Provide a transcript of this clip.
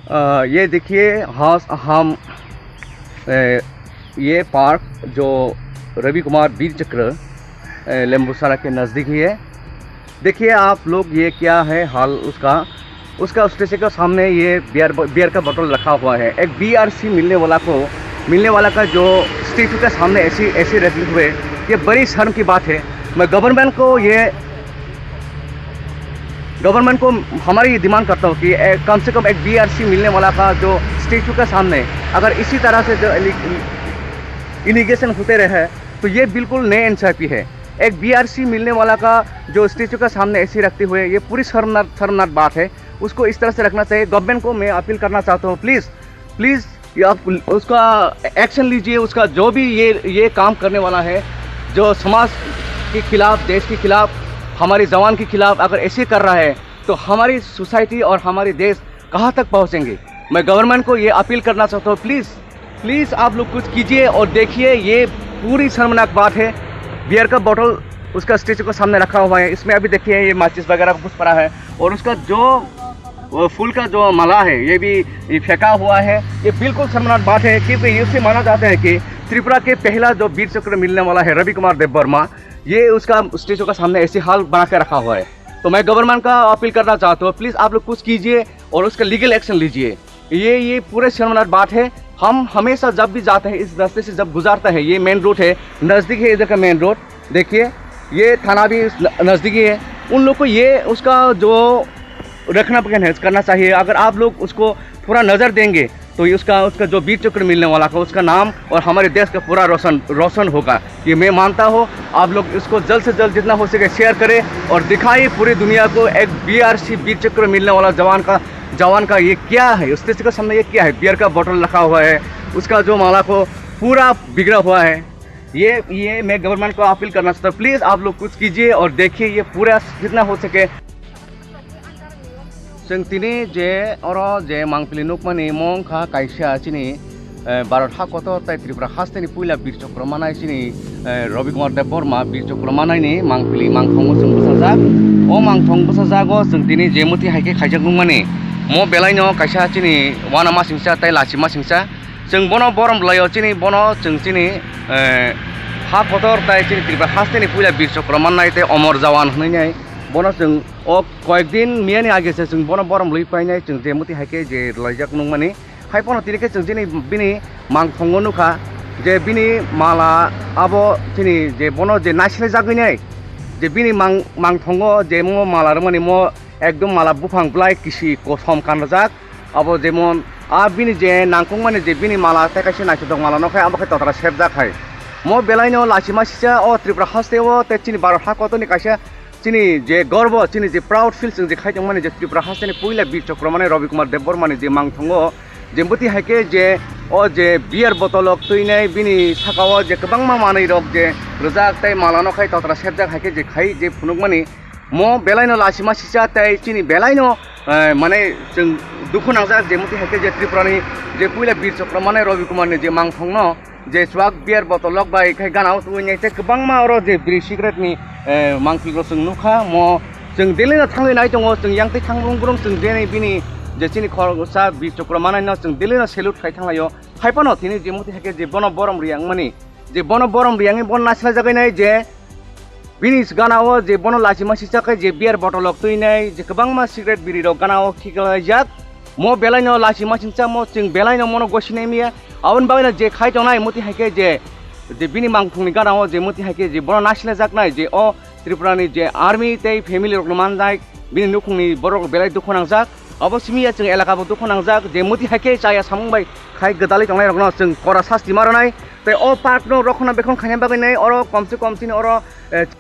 ये देखिए हम ये पार्क जो रवि कुमार वीर चक्र लेम्बूसारा के नज़दीक ही है। देखिए आप लोग ये क्या है हाल उसका स्टेशन के सामने ये बियर का बोतल रखा हुआ है। एक बीआरसी मिलने वाला का जो स्टेचू के सामने ऐसी रखे हुए, ये बड़ी शर्म की बात है। मैं गवर्नमेंट को हमारी ये डिमांड करता हूँ कि कम से कम एक बीआरसी मिलने वाला का जो स्टेचू के सामने अगर इसी तरह से जो इलिगेशन होते रहे तो ये बिल्कुल नाइंसाफ़ी है। एक बीआरसी मिलने वाला का जो स्टेचू का सामने ऐसे रखते हुए ये पूरी शर्मनाक बात है। उसको इस तरह से रखना चाहिए। गवर्नमेंट को मैं अपील करना चाहता हूँ, प्लीज़ आप उसका एक्शन लीजिए। उसका जो भी ये काम करने वाला है, जो समाज के खिलाफ, देश के खिलाफ, हमारे जवान के खिलाफ अगर ऐसे कर रहा है तो हमारी सोसाइटी और हमारे देश कहाँ तक पहुँचेंगे। मैं गवर्नमेंट को ये अपील करना चाहता हूँ, प्लीज़ आप लोग कुछ कीजिए। और देखिए ये पूरी शर्मनाक बात है। बियर का बोतल उसका स्टेचू के सामने रखा हुआ है, इसमें अभी देखिए ये माचिस वगैरह कुछ पड़ा है, और उसका जो फूल का जो माला है ये भी फेंका हुआ है। ये बिल्कुल शर्मनाक बात है, क्योंकि इससे माना जाता है कि त्रिपुरा के पहला जो वीर चक्र मिलने वाला है रवि कुमार देबबर्मा, ये उसका स्टेचू का सामने ऐसे हाल बना के रखा हुआ है। तो मैं गवर्नमेंट का अपील करना चाहता हूँ, प्लीज़ आप लोग कुछ कीजिए और उसका लीगल एक्शन लीजिए। ये पूरे शर्मनाक बात है। हम हमेशा जब भी जाते हैं इस रास्ते से, जब गुजारता है, ये मेन रोड है, नज़दीक है इधर का मेन रोड। देखिए ये थाना भी नज़दीकी है। उन लोग को ये उसका जो रखना करना चाहिए। अगर आप लोग उसको पूरा नज़र देंगे तो उसका जो वीर चक्र मिलने वाला का उसका नाम और हमारे देश का पूरा रोशन होगा। ये मैं मानता हूँ। आप लोग इसको जल्द से जल्द जितना हो सके शेयर करें और दिखाइए पूरी दुनिया को एक बीआरसी वीर चक्र मिलने वाला जवान का ये क्या है। उस स्टेचू के सामने ये क्या है, बियर का बोतल रखा हुआ है, उसका जो माला को पूरा बिगड़ा हुआ है। ये मैं गवर्नमेंट को अपील करना चाहता हूँ, प्लीज़ आप लोग कुछ कीजिए और देखिए ये पूरा जितना हो सके। जों तिनी जे जे मांगफिली नुकमानी मं खा कायसा चिनी भारत हाकत ताई त्रिपुरा हास्तेनि पुइला वीर चक्र मानाय चिनी रवि कुमार देबबर्मा वीर चक्र मानायनि मांगफिली मांगथंग जों बसाजाक ओ मांगथंग बसाजागो जों तिनी जे मति हाइके खायजाक नुकमानी मो बेलायनो कायसा चिनी वाना मासिंसा ताई लासि मासिंसा जों बनो बरम लायो चिनी बनो जों चिनी हाकत ताई चिनी त्रिपुरा हास्तेनि पुइला वीर चक्र मानाय ताई अमर जवान होनाय बनो जों कয়েক दिन मियानि आगे से जों बनो बरम लुइ पाइनाय जों जे मति हाइके जे लायजाक नुकमानी हाइपनो तिरिके जों दिनै बिनि मांगथंगो नुखा जे बिनि माला आबो तिनि जे बनो जे नासिले जागैनाय जे बिनि मांगथंगो जे मो माला रमानि मो एकदम माला बुफां ब्लाय किसि कसम कानजाक आबो जेमन बिनि जे नांखं माने जे बिनि माला ताकासे नासि दं माला नखाय आबो खाय ततरा सेब जाखाय मो बेलायनो लासिमा सिसा त्रिपुरा हास्तेओ ते चिनि भारत हाकतनि कायसा चिनी जे गर्व चिनी जे प्राउड फिल जों जे खायजों माने जे त्रिपुरा हास्तेनि पुइला वीर चक्र माने रवि कुमार देबबर्मानि जे मांगथंगो जे मति हाइके जे जे बियर बोतलक तुइनाय बिनि साकाओ जे गोबां मामानै रक जे रजाक ताई मालानो खाय ततरा सेबजाक हाइके जे खाय जे फुनुक माने मो बेलायनो लासिमा सिसा ताई चिनी बेलायनो माने जों दुखु नांजाक जे मति हाइके जे त्रिपुरानि जे पुइला वीर चक्र माने रवि कुमारनि जे मांगथंगनो जे स्वाग बियर बोतलक बाय खाय गानाव तुइनाय ते गोबां मा अर जे बिरि सिगारेटनि मांगफिलखौ जों नुखा जों दिल्लीना थांनाय दङ जों यांते थांब्रुं जों दिनै बिनि जे चिनि खरसा वीर चक्र मानायनो जों दिल्लीना सेलुट खाय थांलायो हाइपनो तिनि जे मति हाइके जे बनो बरम रियां माने जे बनो बरम रियां बन नासला जागायनाय जे बिनि गानाव जे बनो लासिमा सिसाखै जे बियर बोतलक तुइनाय जे गोबां मा सिगारेट बिरि रक गानाव खिगलायजाक मो बेलायनो लासिमा सिसा मो जों बेलायनो मनो गसिनाय मिया आवन बायना जे खाय दंनाय मति हाइके जे बिनि मांगथंनि गानाव जे मति हाइके जे बनो नासला जागनाय जे त्रिपुरानि जे आर्मी तै फेमिलि रक मानजाय बिनि नुखुंनि बरक बेलाय दुखु नांजाक अबसिमिया जों एलाकाबो दुखु नांजाक जे मति हाइके चाया सामंबाय खाय गदालै थांनाय रकनो जों करा सास्ति मारनाय तै पार्क नो रखना बेखन खायना बागैनाय अर कमसे कम चिनि अर